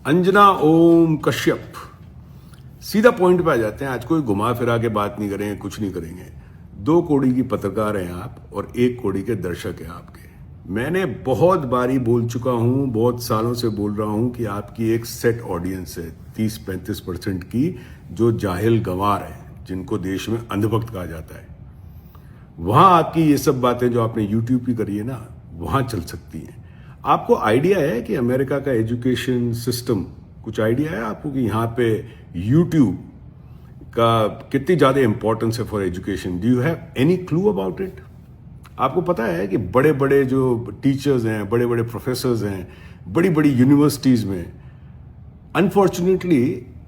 अंजना ओम कश्यप सीधा पॉइंट पे आ जाते हैं। आज कोई घुमा फिरा के बात नहीं करेंगे, कुछ नहीं करेंगे। 2 कौड़ी की पत्रकार हैं आप और 1 कौड़ी के दर्शक हैं आपके। मैंने बहुत बारी बोल चुका हूं, बहुत सालों से बोल रहा हूं कि आपकी एक सेट ऑडियंस है 30-35% की, जो जाहिल गंवार है, जिनको देश में अंधभक्त कहा जाता है। वहां आपकी ये सब बातें जो आपने यूट्यूब की करी है ना, वहां चल सकती हैं। आपको आइडिया है कि अमेरिका का एजुकेशन सिस्टम, कुछ आइडिया है आपको कि यहाँ पे यूट्यूब का कितनी ज़्यादा इंपॉर्टेंस है for education? Do you have any clue about it? आपको पता है कि बड़े बड़े जो टीचर्स हैं, बड़े बड़े प्रोफेसर्स हैं, बड़ी बड़ी यूनिवर्सिटीज़ में, अनफॉर्चुनेटली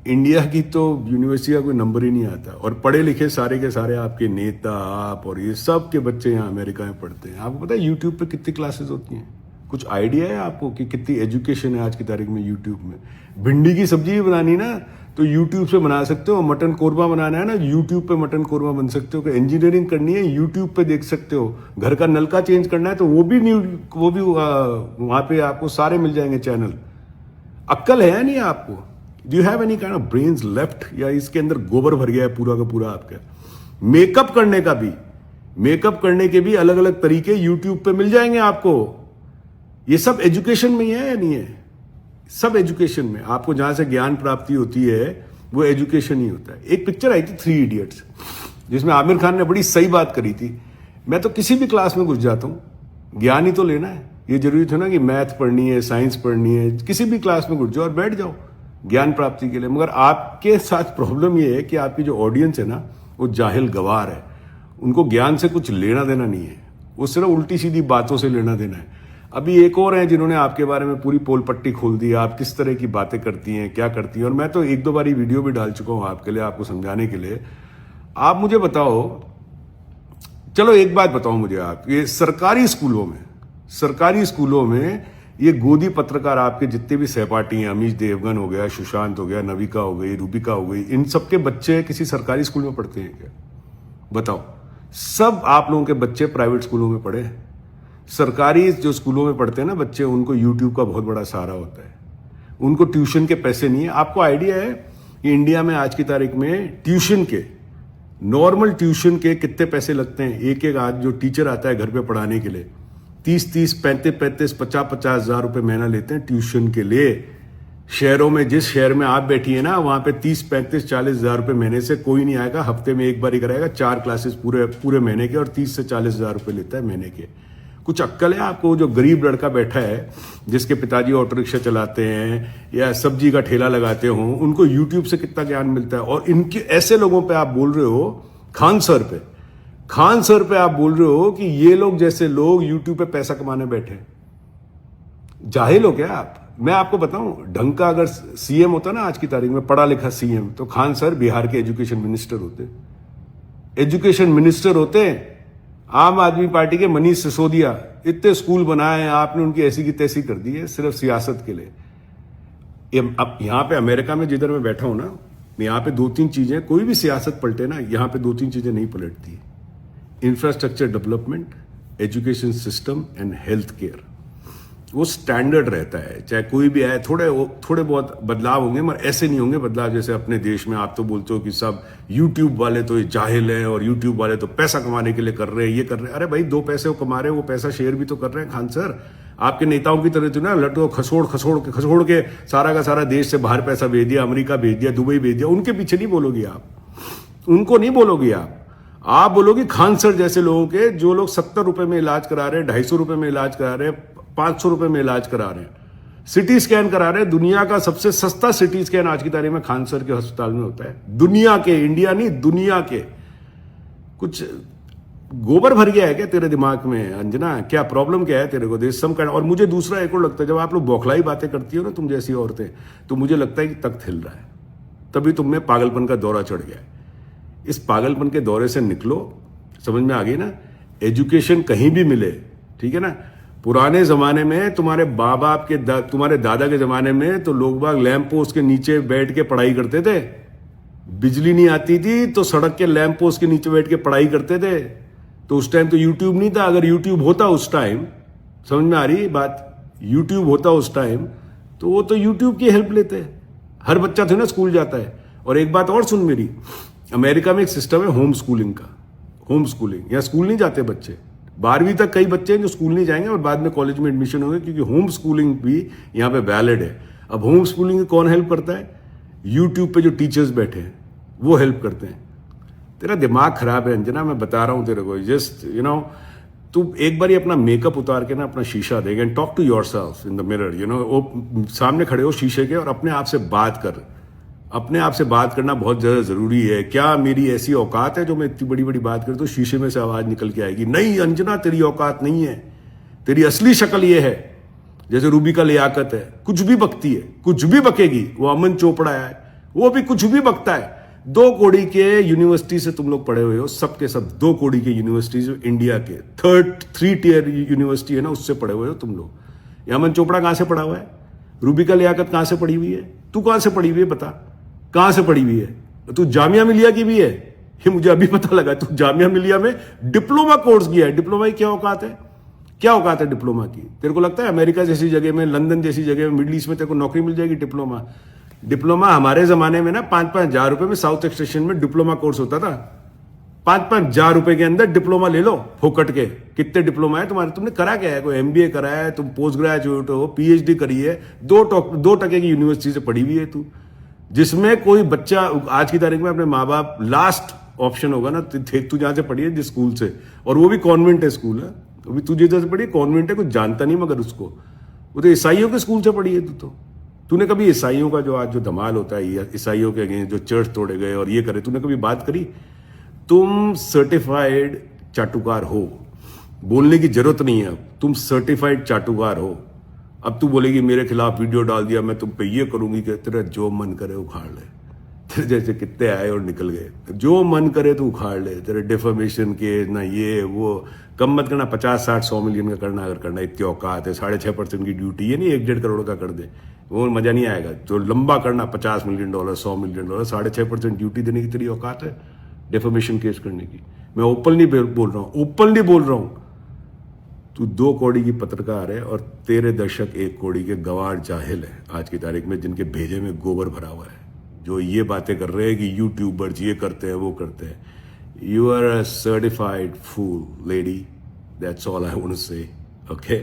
इंडिया की तो यूनिवर्सिटी का कोई नंबर ही नहीं आता, और पढ़े लिखे सारे के सारे आपके नेता, आप और ये सब के बच्चे यहाँ अमेरिका में पढ़ते हैं। आपको पता है यूट्यूब पे कितनी क्लासेस होती हैं? कुछ आइडिया है आपको कि कितनी एजुकेशन है आज की तारीख में यूट्यूब में? भिंडी की सब्जी भी बनानी ना तो यूट्यूब से बना सकते हो, मटन कोरमा बनाना है ना यूट्यूब पे मटन कोरमा बन सकते हो, इंजीनियरिंग करनी है यूट्यूब पे देख सकते हो, घर का नलका चेंज करना है तो वो भी वहाँ पे आपको सारे मिल जाएंगे चैनल। अक्ल है नहीं आपको? Do you have any kind of brains left, या इसके अंदर गोबर भर गया है पूरा का पूरा आपका? मेकअप करने के भी अलग अलग तरीके यूट्यूब पे मिल जाएंगे आपको। ये सब एजुकेशन में ही है या नहीं है? सब एजुकेशन में आपको जहां से ज्ञान प्राप्ति होती है वो एजुकेशन ही होता है। एक पिक्चर आई थी 3 इडियट्स, जिसमें आमिर खान ने बड़ी सही बात करी थी। मैं तो किसी भी क्लास में घुस जाता हूँ, ज्ञान ही तो लेना है। ये जरूरी था ना कि मैथ पढ़नी है, साइंस पढ़नी है, किसी भी क्लास में घुस जाओ और बैठ जाओ ज्ञान प्राप्ति के लिए। मगर आपके साथ प्रॉब्लम ये है कि आपकी जो ऑडियंस है ना, वो जाहिल गवार है। उनको ज्ञान से कुछ लेना देना नहीं है, वो सिर्फ उल्टी सीधी बातों से लेना देना है। अभी एक और हैं जिन्होंने आपके बारे में पूरी पोल पट्टी खोल दी, आप किस तरह की बातें करती हैं, क्या करती हैं। और मैं तो 1-2 बारी वीडियो भी डाल चुका हूं आपके लिए, आपको समझाने के लिए। आप मुझे बताओ, चलो एक बात बताओ मुझे, आप ये सरकारी स्कूलों में ये गोदी पत्रकार आपके जितने भी सहपाठी हैं, अमीश देवगन हो गया, सुशांत हो गया, नविका हो गई, रूबिका हो गई, इन सबके बच्चे किसी सरकारी स्कूल में पढ़ते हैं क्या? बताओ। सब आप लोगों के बच्चे प्राइवेट स्कूलों में पढ़े हैं। सरकारी जो स्कूलों में पढ़ते हैं ना बच्चे, उनको यूट्यूब का बहुत बड़ा सहारा होता है। उनको ट्यूशन के पैसे नहीं है। आपको आइडिया है कि इंडिया में आज की तारीख में ट्यूशन के, नॉर्मल ट्यूशन के कितने पैसे लगते हैं? एक आज जो टीचर आता है घर पे पढ़ाने के लिए 30-30, 35-35, 50-50 हज़ार रुपये महीना लेते हैं ट्यूशन के लिए। शहरों में, जिस शहर में आप बैठी है ना, वहां पे 30-35, 40 हज़ार रुपये महीने से कोई नहीं आएगा। हफ्ते में एक बार ही कराएगा, 4 क्लासेस पूरे महीने के, और 30 से 40 हज़ार रुपये लेता है महीने के। कुछ अक्ल है आपको? जो गरीब लड़का बैठा है, जिसके पिताजी ऑटो रिक्शा चलाते हैं या सब्जी का ठेला लगाते हो, उनको यूट्यूब से कितना ज्ञान मिलता है? और इनके ऐसे लोगों पे आप बोल रहे हो, खान सर पे आप बोल रहे हो कि ये लोग जैसे लोग यूट्यूब पे पैसा कमाने बैठे। जाहिल हो क्या आप? मैं आपको बताऊं, ढंग का अगर सीएम होता ना आज की तारीख में, पढ़ा लिखा सीएम, तो खान सर बिहार के एजुकेशन मिनिस्टर होते। आम आदमी पार्टी के मनीष सिसोदिया, इतने स्कूल बनाए हैं आपने, उनकी ऐसी की तैसी कर दी है सिर्फ सियासत के लिए। अब यहाँ पे अमेरिका में जिधर मैं बैठा हूं ना, यहाँ पे 2-3 चीजें, कोई भी सियासत पलटे ना, यहाँ पे 2-3 चीजें नहीं पलटती। Infrastructure development, education system and health care, वो स्टैंडर्ड रहता है। चाहे कोई भी आए, थोड़े बहुत बदलाव होंगे, मगर ऐसे नहीं होंगे बदलाव जैसे अपने देश में। आप तो बोलते हो कि सब यूट्यूब वाले तो ये जाहिल हैं, और यूट्यूब वाले तो पैसा कमाने के लिए कर रहे हैं, ये कर रहे हैं। अरे भाई, 2 पैसे वो कमा रहे हैं, वो पैसा शेयर भी तो कर रहे हैं खान सर। आपके नेताओं की तरह तो ना लट्टू खसोड़ के सारा का सारा देश से बाहर पैसा भेज दिया, अमेरिका भेज दिया, दुबई भेज दिया। उनके पीछे नहीं बोलोगे आप, उनको नहीं बोलोगे आप बोलोगे खान सर जैसे लोगों के, जो लोग 70 रुपए में इलाज करा रहे हैं, 250 रुपए में इलाज करा रहे हैं, 500 रुपए में इलाज करा रहे हैं, सिटी स्कैन करा रहे हैं। दुनिया का सबसे सस्ता सिटी स्कैन आज की तारीख में खान सर के अस्पताल में होता है, दुनिया के, इंडिया नहीं, दुनिया के। कुछ गोबर भर गया है क्या तेरे दिमाग में अंजना? क्या प्रॉब्लम क्या है तेरे को? देश सम। और मुझे दूसरा एक और लगता है, जब आप लोग बौखलाई बातें करती हो ना, तुम जैसी औरतें, तो मुझे लगता है कि तख्त हिल रहा है, तभी तुम में पागलपन का दौरा चढ़ गया है। इस पागलपन के दौरे से निकलो, समझ में आ गई ना? एजुकेशन कहीं भी मिले, ठीक है ना? पुराने जमाने में तुम्हारे बाप के तुम्हारे दादा के जमाने में तो लोग बाग लैंप पोस्ट के नीचे बैठ के पढ़ाई करते थे। बिजली नहीं आती थी तो सड़क के लैंप पोस्ट के नीचे बैठ के पढ़ाई करते थे। तो उस टाइम तो यूट्यूब नहीं था। अगर यूट्यूब होता उस टाइम, समझ में आ रही बात, यूट्यूब होता उस टाइम तो वो तो यूट्यूब की हेल्प लेते हैं। हर बच्चा थे ना स्कूल जाता है। और एक बात और सुन मेरी, अमेरिका में एक सिस्टम है होम स्कूलिंग का। होम स्कूलिंग, यहाँ स्कूल नहीं जाते बच्चे, 12वीं तक कई बच्चे हैं जो स्कूल नहीं जाएंगे और बाद में कॉलेज में एडमिशन होंगे, क्योंकि होम स्कूलिंग भी यहाँ पे वैलिड है। अब होम स्कूलिंग में कौन हेल्प करता है? यूट्यूब पे जो टीचर्स बैठे हैं वो हेल्प करते हैं। तेरा दिमाग खराब है अंजना, मैं बता रहा हूँ तेरे को। जस्ट तू एक बार अपना मेकअप उतार के ना अपना शीशा देख and talk to yourself in the mirror. वो सामने खड़े हो शीशे के और अपने आप से बात कर। अपने आप से बात करना बहुत ज़्यादा ज़रूरी है। क्या मेरी ऐसी औकात है जो मैं इतनी बड़ी बड़ी बात करूँ तो शीशे में से आवाज़ निकल के आएगी? नहीं अंजना, तेरी औकात नहीं है। तेरी असली शक्ल ये है, जैसे रूबी का लियाकत है, कुछ भी बकती है, कुछ भी बकेगी। वो अमन चोपड़ा है, वो भी कुछ भी बकता है। 2 कौड़ी के यूनिवर्सिटी से तुम लोग पढ़े हुए हो, सब के सब 2 कौड़ी के यूनिवर्सिटीज इंडिया के 3 टियर यूनिवर्सिटी है ना, उससे पढ़े हुए हो तुम लोग। अमन चोपड़ा कहाँ से पढ़ा हुआ है? रूबी का लियाकत कहाँ से पढ़ी हुई है? तू कहाँ से पढ़ी हुई है बता? कहां से पढ़ी हुई है? तू जामिया मिलिया की भी है, ये मुझे अभी पता लगा। तू जामिया मिलिया में डिप्लोमा कोर्स किया है। डिप्लोमा की क्या औकात है? क्या औकात है डिप्लोमा की? तेरे को लगता है अमेरिका जैसी जगह में, लंदन जैसी जगह में, मिडिल ईस्ट में तेरे को नौकरी मिल जाएगी डिप्लोमा? हमारे जमाने में ना 5-5 हजार रुपए में साउथ एक्सटेंशन में डिप्लोमा कोर्स होता था। 5-5 हजार रुपए के अंदर डिप्लोमा ले लो फोकट के। कितने डिप्लोमा है तुम्हारे? तुमने करा क्या है? कोई MBA करा है? तुम पोस्ट ग्रेजुएट हो, PhD करी है, 2% की यूनिवर्सिटी से पढ़ी हुई है तू, जिसमें कोई बच्चा आज की तारीख में अपने माँ बाप लास्ट ऑप्शन होगा ना। तू जहां से पढ़ी है जिस स्कूल से, और वो भी कॉन्वेंट है स्कूल है, वो भी तू जिधर से पढ़ी है कॉन्वेंट है, कुछ जानता नहीं मगर उसको। वो तो ईसाइयों के स्कूल से पढ़ी है तूने कभी ईसाइयों का जो आज जो धमाल होता है, ईसाइयों के अगेंस्ट जो चर्च तोड़े गए और ये करे, तूने कभी बात करी? तुम सर्टिफाइड चाटुकार हो, बोलने की जरूरत नहीं है। अब तुम सर्टिफाइड चाटुकार हो। अब तू बोलेगी मेरे खिलाफ वीडियो डाल दिया, मैं तुम पे ये करूंगी कि तेरा जो मन करे उखाड़ ले। तेरे जैसे कितने आए और निकल गए, जो मन करे तो उखाड़ ले। तेरे डिफेमेशन केस ना ये वो, कम मत करना, 50, 60, 100 मिलियन का करना अगर करना, इतनी औकात है। 6.5% की ड्यूटी, ये नहीं 1-1.5 करोड़ का कर दे, वो मजा नहीं आएगा। जो लंबा करना, $50 मिलियन, $100 मिलियन, 6.5% ड्यूटी देने की तेरी औकात है डिफेमेशन केस करने की? मैं ओपनली बोल रहा हूँ, ओपनली बोल रहा हूँ। तू 2 कौड़ी की पत्रकार है और तेरे दर्शक 1 कौड़ी के गंवार जाहिल है आज की तारीख में, जिनके भेजे में गोबर भरा हुआ है, जो ये बातें कर रहे हैं कि यूट्यूबर्स ये करते हैं वो करते हैं। You are a certified fool lady, that's all I want to say. Okay,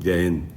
जय हिंद।